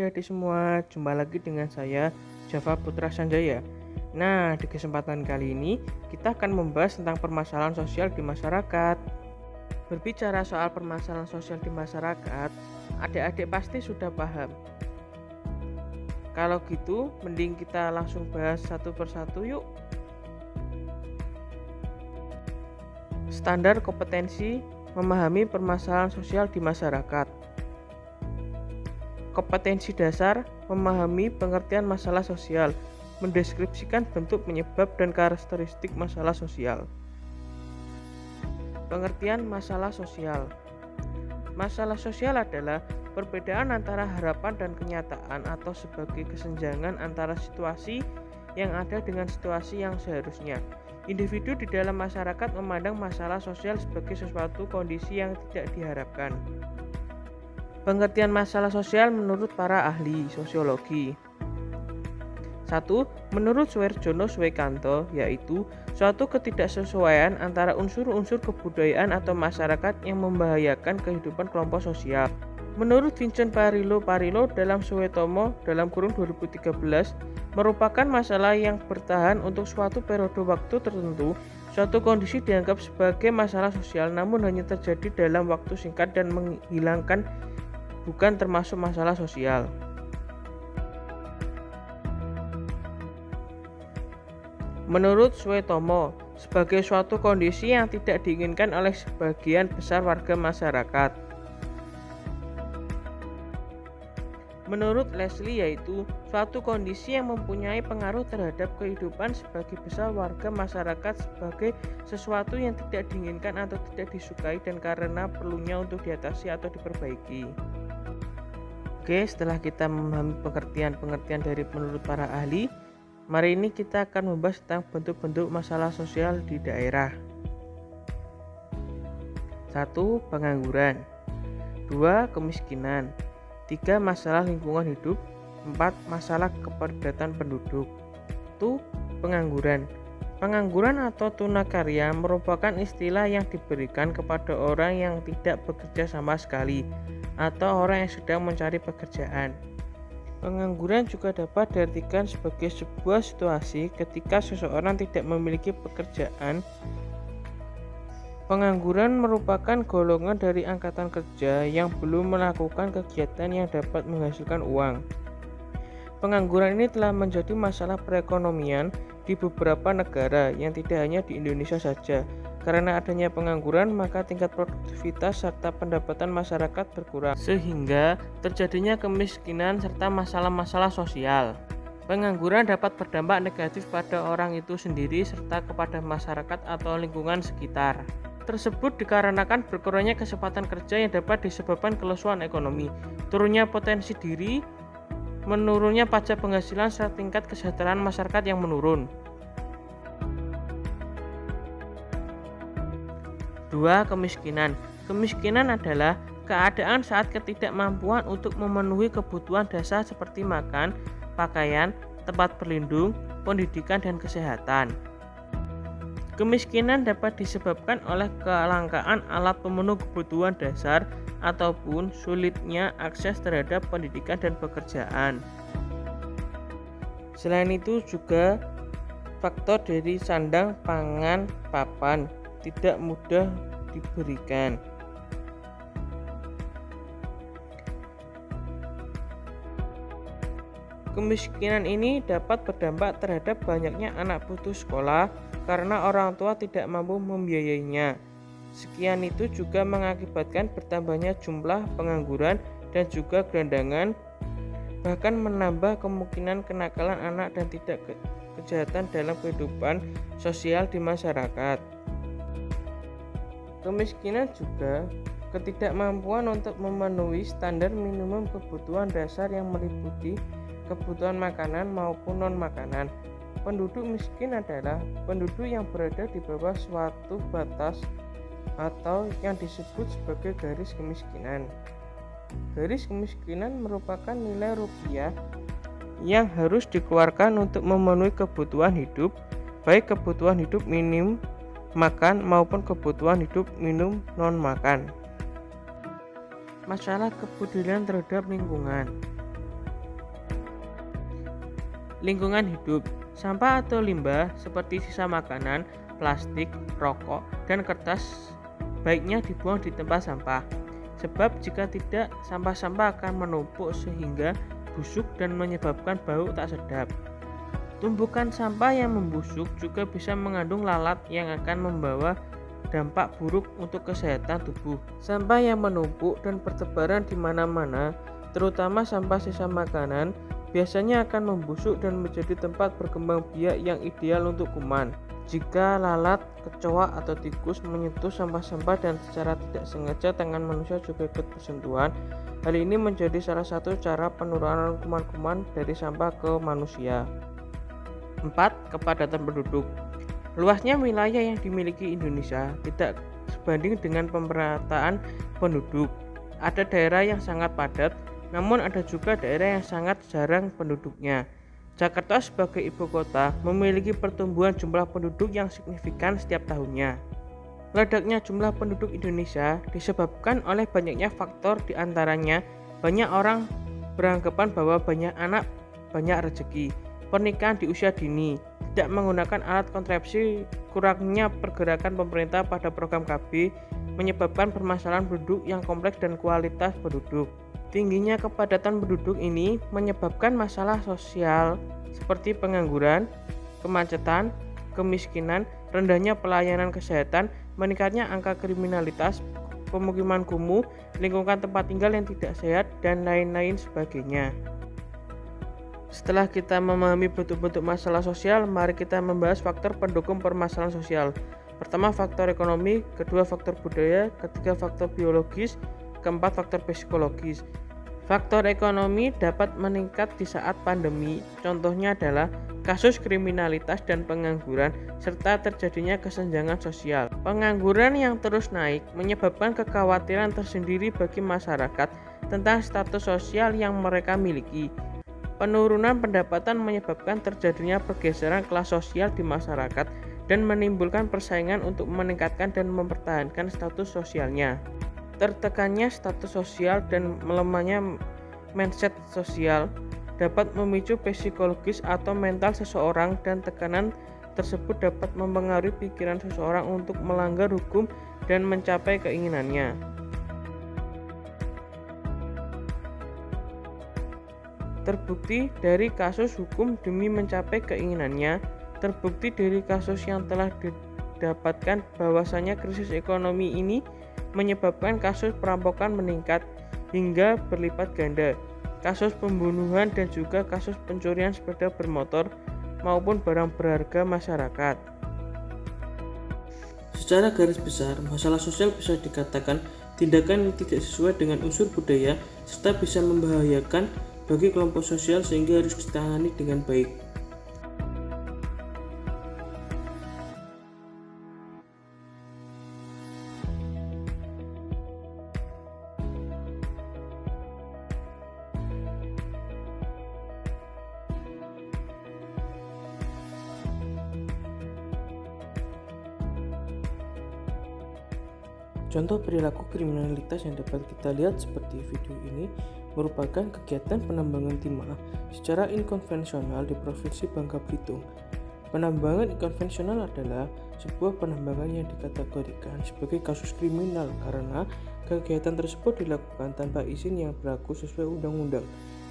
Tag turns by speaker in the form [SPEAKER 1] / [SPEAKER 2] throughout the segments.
[SPEAKER 1] adik-adik semua, jumpa lagi dengan saya, Java Putra Sanjaya. Nah, di kesempatan kali ini kita akan membahas tentang permasalahan sosial di masyarakat. Berbicara soal permasalahan sosial di masyarakat, adik-adik pasti sudah paham. Kalau gitu, mending kita langsung bahas satu persatu yuk. Standar kompetensi memahami permasalahan sosial di masyarakat. Kompetensi dasar memahami pengertian masalah sosial, mendeskripsikan bentuk, penyebab, dan karakteristik masalah sosial. Pengertian masalah sosial. Masalah sosial adalah perbedaan antara harapan dan kenyataan atau sebagai kesenjangan antara situasi yang ada dengan situasi yang seharusnya. Individu di dalam masyarakat memandang masalah sosial sebagai sesuatu kondisi yang tidak diharapkan. Pengertian masalah sosial menurut para ahli sosiologi. 1. Menurut Suherjono Swekanto, yaitu suatu ketidaksesuaian antara unsur-unsur kebudayaan atau masyarakat yang membahayakan kehidupan kelompok sosial. Menurut Vincent Parillo dalam Suetomo dalam kurun 2013, merupakan masalah yang bertahan untuk suatu periode waktu tertentu. Suatu kondisi dianggap sebagai masalah sosial namun hanya terjadi dalam waktu singkat dan menghilangkan, bukan termasuk masalah sosial. Menurut Suetomo, sebagai suatu kondisi yang tidak diinginkan oleh sebagian besar warga masyarakat. Menurut Leslie, yaitu suatu kondisi yang mempunyai pengaruh terhadap kehidupan sebagai besar warga masyarakat sebagai sesuatu yang tidak diinginkan atau tidak disukai dan karena perlunya untuk diatasi atau diperbaiki. Oke, setelah kita memahami pengertian dari menurut para ahli, mari ini kita akan membahas tentang bentuk-bentuk masalah sosial di daerah. 1. Pengangguran. 2. Kemiskinan. 3. Masalah lingkungan hidup. 4. Masalah kepadatan penduduk. 1. Pengangguran. Pengangguran atau tunakarya merupakan istilah yang diberikan kepada orang yang tidak bekerja sama sekali atau orang yang sedang mencari pekerjaan. Pengangguran juga dapat diartikan sebagai sebuah situasi ketika seseorang tidak memiliki pekerjaan. Pengangguran merupakan golongan dari angkatan kerja yang belum melakukan kegiatan yang dapat menghasilkan uang. Pengangguran ini telah menjadi masalah perekonomian di beberapa negara, yang tidak hanya di Indonesia saja. Karena adanya pengangguran, maka tingkat produktivitas serta pendapatan masyarakat berkurang, sehingga terjadinya kemiskinan serta masalah-masalah sosial. Pengangguran dapat berdampak negatif pada orang itu sendiri serta kepada masyarakat atau lingkungan sekitar. Tersebut dikarenakan berkurangnya kesempatan kerja yang dapat disebabkan kelesuan ekonomi, turunnya potensi diri, menurunnya pajak penghasilan serta tingkat kesejahteraan masyarakat yang menurun. 2. Kemiskinan. Kemiskinan adalah keadaan saat ketidakmampuan untuk memenuhi kebutuhan dasar seperti makan, pakaian, tempat berlindung, pendidikan, dan kesehatan. Kemiskinan dapat disebabkan oleh kelangkaan alat pemenuh kebutuhan dasar ataupun sulitnya akses terhadap pendidikan dan pekerjaan. Selain itu juga faktor dari sandang, pangan, papan tidak mudah diberikan. Kemiskinan ini dapat berdampak terhadap banyaknya anak putus sekolah karena orang tua tidak mampu membiayainya. Sekian itu juga mengakibatkan bertambahnya jumlah pengangguran dan juga gelandangan, bahkan menambah kemungkinan kenakalan anak dan tidak kejahatan dalam kehidupan sosial di masyarakat. Kemiskinan juga ketidakmampuan untuk memenuhi standar minimum kebutuhan dasar yang meliputi kebutuhan makanan maupun non-makanan. Penduduk miskin adalah penduduk yang berada di bawah suatu batas atau yang disebut sebagai garis kemiskinan. Garis kemiskinan merupakan nilai rupiah yang harus dikeluarkan untuk memenuhi kebutuhan hidup, baik kebutuhan hidup minim makan maupun kebutuhan hidup minum non makan. Masalah kepedulian terhadap lingkungan. Lingkungan hidup. Sampah atau limbah seperti sisa makanan, plastik, rokok, dan kertas baiknya dibuang di tempat sampah. Sebab jika tidak, sampah-sampah akan menumpuk sehingga busuk dan menyebabkan bau tak sedap. Tumpukan sampah yang membusuk juga bisa mengandung lalat yang akan membawa dampak buruk untuk kesehatan tubuh. Sampah yang menumpuk dan bertebaran di mana-mana, terutama sampah sisa makanan, biasanya akan membusuk dan menjadi tempat berkembang biak yang ideal untuk kuman. Jika lalat, kecoa, atau tikus menyentuh sampah-sampah dan secara tidak sengaja tangan manusia juga ikut bersentuhan, hal ini menjadi salah satu cara penurunan kuman-kuman dari sampah ke manusia. 4. Kepadatan penduduk. Luasnya wilayah yang dimiliki Indonesia tidak sebanding dengan pemerataan penduduk. Ada daerah yang sangat padat, namun ada juga daerah yang sangat jarang penduduknya. Jakarta sebagai ibu kota memiliki pertumbuhan jumlah penduduk yang signifikan setiap tahunnya. Meledaknya jumlah penduduk Indonesia disebabkan oleh banyaknya faktor, diantaranya banyak orang beranggapan bahwa banyak anak banyak rezeki, pernikahan di usia dini, tidak menggunakan alat kontrasepsi, kurangnya pergerakan pemerintah pada program KB menyebabkan permasalahan penduduk yang kompleks dan kualitas penduduk. Tingginya kepadatan penduduk ini menyebabkan masalah sosial seperti pengangguran, kemacetan, kemiskinan, rendahnya pelayanan kesehatan, meningkatnya angka kriminalitas, pemukiman kumuh, lingkungan tempat tinggal yang tidak sehat, dan lain-lain sebagainya. Setelah kita memahami bentuk-bentuk masalah sosial, mari kita membahas faktor pendukung permasalahan sosial. Pertama, faktor ekonomi, kedua, faktor budaya, ketiga, faktor biologis, keempat, faktor psikologis. Faktor ekonomi dapat meningkat di saat pandemi, contohnya adalah kasus kriminalitas dan pengangguran, serta terjadinya kesenjangan sosial. Pengangguran yang terus naik menyebabkan kekhawatiran tersendiri bagi masyarakat tentang status sosial yang mereka miliki. Penurunan pendapatan menyebabkan terjadinya pergeseran kelas sosial di masyarakat dan menimbulkan persaingan untuk meningkatkan dan mempertahankan status sosialnya. Tertekannya status sosial dan melemahnya mindset sosial dapat memicu psikologis atau mental seseorang, dan tekanan tersebut dapat mempengaruhi pikiran seseorang untuk melanggar hukum dan mencapai keinginannya. Terbukti dari kasus hukum demi mencapai keinginannya, terbukti dari kasus yang telah didapatkan bahwasanya krisis ekonomi ini menyebabkan kasus perampokan meningkat hingga berlipat ganda, kasus pembunuhan dan juga kasus pencurian sepeda bermotor maupun barang berharga masyarakat. Secara garis besar, masalah sosial bisa dikatakan tindakan yang tidak sesuai dengan unsur budaya serta bisa membahayakan bagi kelompok sosial sehingga harus ditangani dengan baik. Contoh perilaku kriminalitas yang dapat kita lihat seperti video ini merupakan kegiatan penambangan timah secara inkonvensional di Provinsi Bangka Belitung. Penambangan inkonvensional adalah sebuah penambangan yang dikategorikan sebagai kasus kriminal karena kegiatan tersebut dilakukan tanpa izin yang berlaku sesuai undang-undang.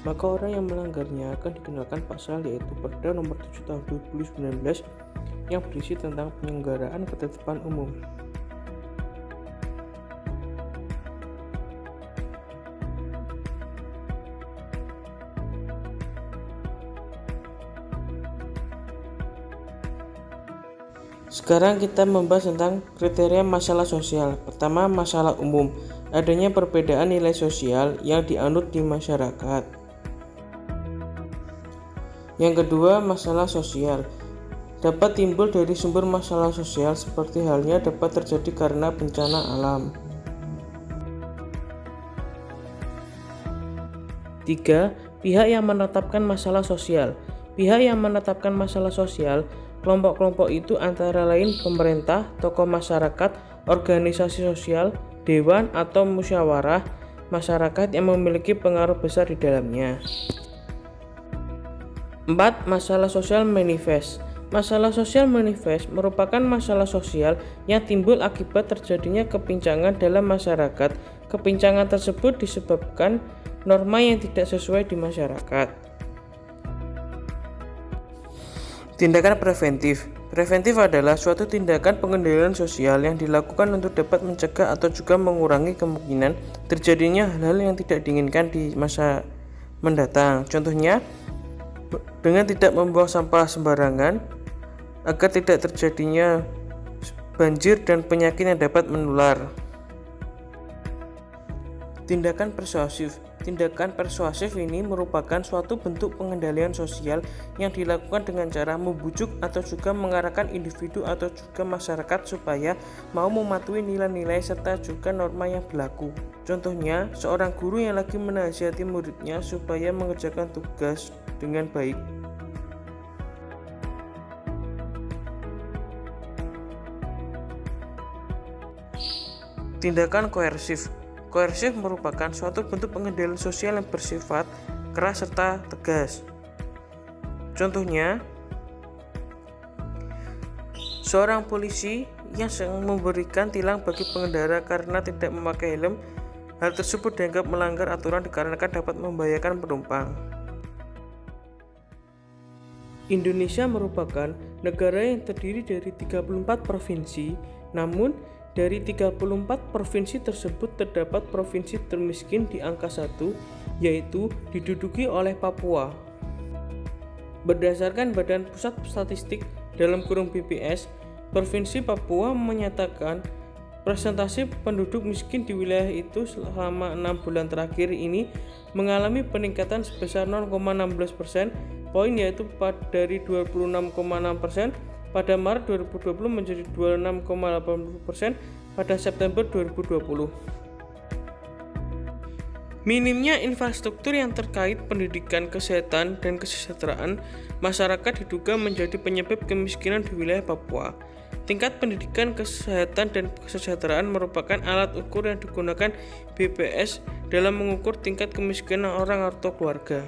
[SPEAKER 1] Maka orang yang melanggarnya akan dikenakan pasal yaitu Perda Nomor 7 Tahun 2019 yang berisi tentang penyelenggaraan ketertiban umum. Sekarang kita membahas tentang kriteria masalah sosial. Pertama, masalah umum. Adanya perbedaan nilai sosial yang dianut di masyarakat. Yang kedua, masalah sosial. Dapat timbul dari sumber masalah sosial seperti halnya dapat terjadi karena bencana alam. 3. Pihak yang menetapkan masalah sosial. Pihak yang menetapkan masalah sosial, kelompok-kelompok itu antara lain pemerintah, tokoh masyarakat, organisasi sosial, dewan atau musyawarah masyarakat yang memiliki pengaruh besar di dalamnya. 4. 4. Masalah sosial manifest. Masalah sosial manifest merupakan masalah sosial yang timbul akibat terjadinya kepincangan dalam masyarakat. Kepincangan tersebut disebabkan norma yang tidak sesuai di masyarakat. Tindakan preventif. Preventif adalah suatu tindakan pengendalian sosial yang dilakukan untuk dapat mencegah atau juga mengurangi kemungkinan terjadinya hal-hal yang tidak diinginkan di masa mendatang. Contohnya, dengan tidak membuang sampah sembarangan agar tidak terjadinya banjir dan penyakit yang dapat menular. Tindakan persuasif. Tindakan persuasif ini merupakan suatu bentuk pengendalian sosial yang dilakukan dengan cara membujuk atau juga mengarahkan individu atau juga masyarakat supaya mau mematuhi nilai-nilai serta juga norma yang berlaku. Contohnya, seorang guru yang lagi menasihati muridnya supaya mengerjakan tugas dengan baik. Tindakan koersif. Koersif merupakan suatu bentuk pengendalian sosial yang bersifat keras serta tegas. Contohnya, seorang polisi yang memberikan tilang bagi pengendara karena tidak memakai helm. Hal tersebut dianggap melanggar aturan dikarenakan dapat membahayakan penumpang. Indonesia merupakan negara yang terdiri dari 34 provinsi, namun dari 34 provinsi tersebut terdapat provinsi termiskin di angka 1, yaitu diduduki oleh Papua. Berdasarkan Badan Pusat Statistik (BPS), Provinsi Papua menyatakan presentasi penduduk miskin di wilayah itu selama 6 bulan terakhir ini mengalami peningkatan sebesar 0,16% poin, yaitu dari 26,6% pada Maret 2020 menjadi 26,80% pada September 2020. Minimnya infrastruktur yang terkait pendidikan, kesehatan, dan kesejahteraan masyarakat diduga menjadi penyebab kemiskinan di wilayah Papua. Tingkat pendidikan, kesehatan, dan kesejahteraan merupakan alat ukur yang digunakan BPS dalam mengukur tingkat kemiskinan orang atau keluarga.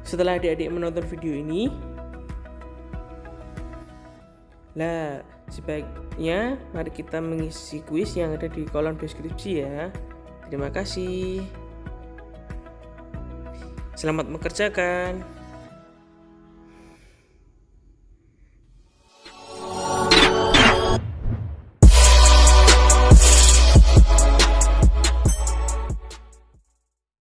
[SPEAKER 1] Setelah adik-adik menonton video ini, Sebaiknya mari kita mengisi kuis yang ada di kolom deskripsi ya. Terima kasih. Selamat mengerjakan.